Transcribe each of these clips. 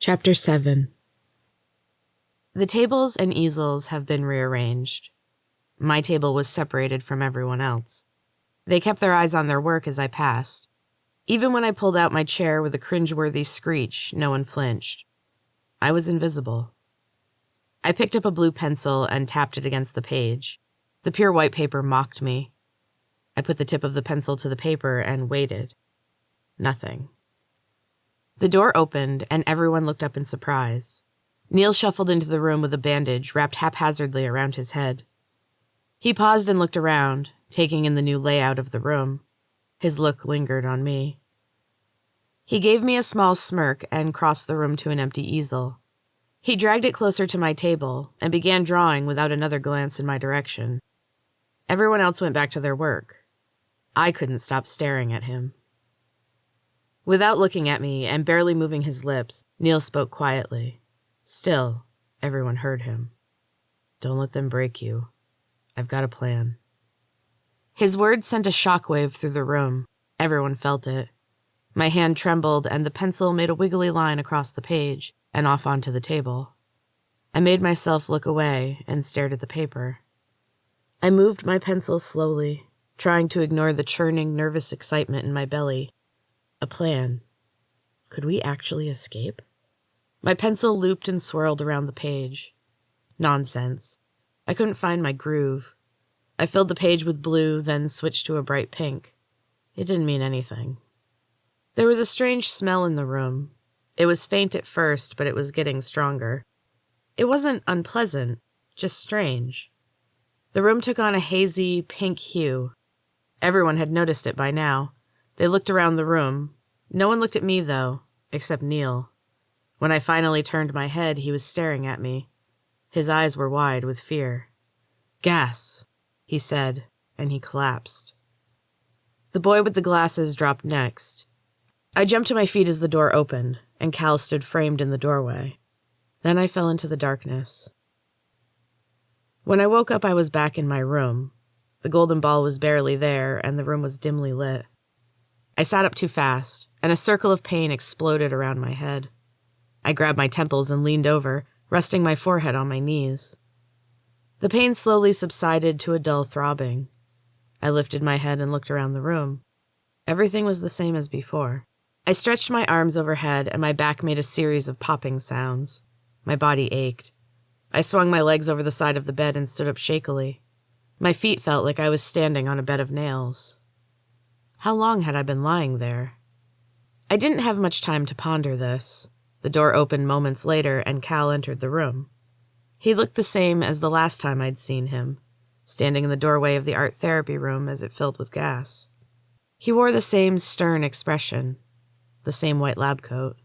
Chapter 7. The tables and easels have been rearranged. My table was separated from everyone else. They kept their eyes on their work as I passed. Even when I pulled out my chair with a cringeworthy screech, no one flinched. I was invisible. I picked up a blue pencil and tapped it against the page. The pure white paper mocked me. I put the tip of the pencil to the paper and waited. Nothing. The door opened, and everyone looked up in surprise. Neil shuffled into the room with a bandage wrapped haphazardly around his head. He paused and looked around, taking in the new layout of the room. His look lingered on me. He gave me a small smirk and crossed the room to an empty easel. He dragged it closer to my table and began drawing without another glance in my direction. Everyone else went back to their work. I couldn't stop staring at him. Without looking at me and barely moving his lips, Neil spoke quietly. Still, everyone heard him. "Don't let them break you. I've got a plan." His words sent a shockwave through the room. Everyone felt it. My hand trembled, and the pencil made a wiggly line across the page and off onto the table. I made myself look away and stared at the paper. I moved my pencil slowly, trying to ignore the churning, nervous excitement in my belly. A plan. Could we actually escape? My pencil looped and swirled around the page. Nonsense. I couldn't find my groove. I filled the page with blue, then switched to a bright pink. It didn't mean anything. There was a strange smell in the room. It was faint at first, but it was getting stronger. It wasn't unpleasant, just strange. The room took on a hazy, pink hue. Everyone had noticed it by now. They looked around the room. No one looked at me, though, except Neil. When I finally turned my head, he was staring at me. His eyes were wide with fear. "Gas," he said, and he collapsed. The boy with the glasses dropped next. I jumped to my feet as the door opened, and Cal stood framed in the doorway. Then I fell into the darkness. When I woke up, I was back in my room. The golden ball was barely there, and the room was dimly lit. I sat up too fast, and a circle of pain exploded around my head. I grabbed my temples and leaned over, resting my forehead on my knees. The pain slowly subsided to a dull throbbing. I lifted my head and looked around the room. Everything was the same as before. I stretched my arms overhead, and my back made a series of popping sounds. My body ached. I swung my legs over the side of the bed and stood up shakily. My feet felt like I was standing on a bed of nails. How long had I been lying there? I didn't have much time to ponder this. The door opened moments later, and Cal entered the room. He looked the same as the last time I'd seen him, standing in the doorway of the art therapy room as it filled with gas. He wore the same stern expression, the same white lab coat.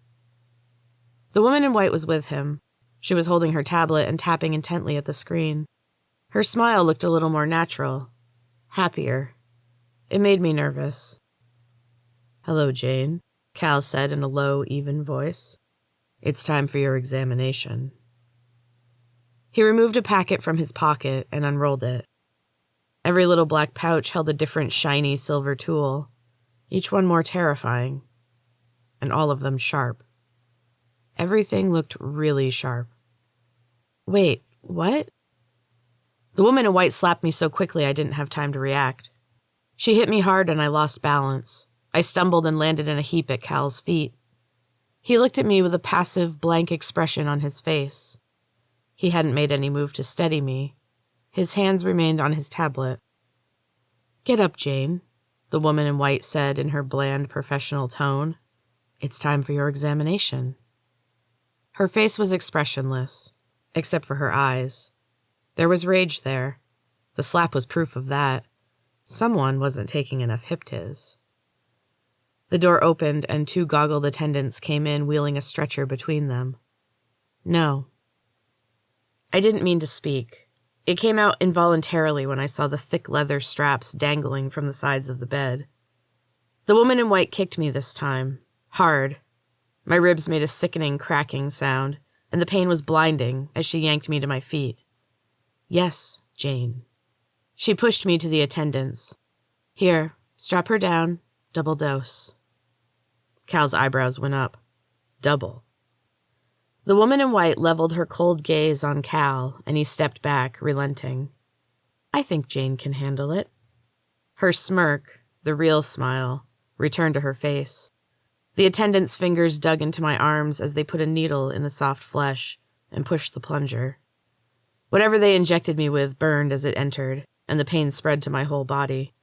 The woman in white was with him. She was holding her tablet and tapping intently at the screen. Her smile looked a little more natural, happier. It made me nervous. "Hello, Jane," Cal said in a low, even voice. "It's time for your examination." He removed a packet from his pocket and unrolled it. Every little black pouch held a different shiny silver tool, each one more terrifying, and all of them sharp. Everything looked really sharp. "Wait, what?" The woman in white slapped me so quickly I didn't have time to react. She hit me hard and I lost balance. I stumbled and landed in a heap at Cal's feet. He looked at me with a passive, blank expression on his face. He hadn't made any move to steady me. His hands remained on his tablet. "Get up, Jane," the woman in white said in her bland, professional tone. "It's time for your examination." Her face was expressionless, except for her eyes. There was rage there. The slap was proof of that. Someone wasn't taking enough Hyptiz. The door opened and two goggled attendants came in wheeling a stretcher between them. "No." I didn't mean to speak. It came out involuntarily when I saw the thick leather straps dangling from the sides of the bed. The woman in white kicked me this time, hard. My ribs made a sickening cracking sound, and the pain was blinding as she yanked me to my feet. "Yes, Jane." She pushed me to the attendants. "Here, strap her down. Double dose." Cal's eyebrows went up. "Double?" The woman in white leveled her cold gaze on Cal, and he stepped back, relenting. I think Jane can handle it. Her smirk, the real smile, returned to her face. The attendant's fingers dug into my arms as they put a needle in the soft flesh and pushed the plunger. Whatever they injected me with burned as it entered, and the pain spread to my whole body.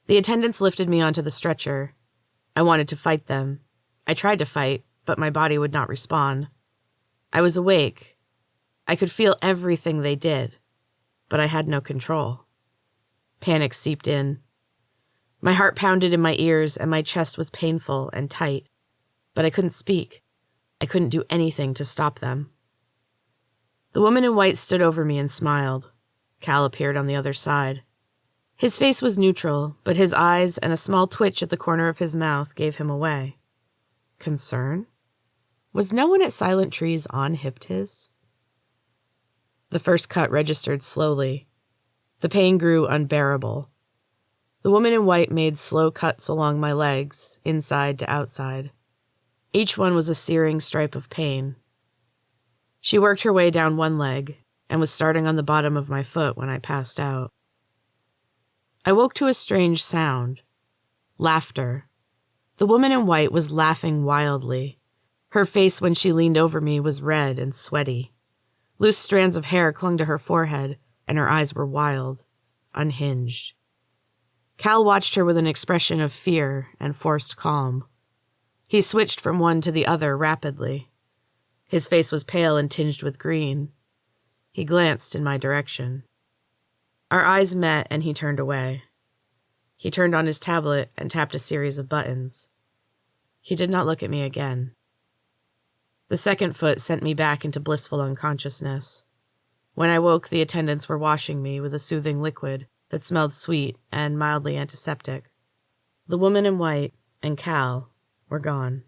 The attendants lifted me onto the stretcher. I wanted to fight them. I tried to fight, but my body would not respond. I was awake. I could feel everything they did, but I had no control. Panic seeped in. My heart pounded in my ears and my chest was painful and tight, but I couldn't speak. I couldn't do anything to stop them. The woman in white stood over me and smiled. Cal appeared on the other side. His face was neutral, but his eyes and a small twitch at the corner of his mouth gave him away. Concern? Was no one at Silent Trees on Hyptiz? The first cut registered slowly. The pain grew unbearable. The woman in white made slow cuts along my legs, inside to outside. Each one was a searing stripe of pain. She worked her way down one leg and was starting on the bottom of my foot when I passed out. I woke to a strange sound. Laughter. The woman in white was laughing wildly. Her face when she leaned over me was red and sweaty. Loose strands of hair clung to her forehead, and her eyes were wild, unhinged. Cal watched her with an expression of fear and forced calm. He switched from one to the other rapidly. His face was pale and tinged with green. He glanced in my direction. Our eyes met and he turned away. He turned on his tablet and tapped a series of buttons. He did not look at me again. The second foot sent me back into blissful unconsciousness. When I woke, the attendants were washing me with a soothing liquid that smelled sweet and mildly antiseptic. The woman in white and Cal were gone.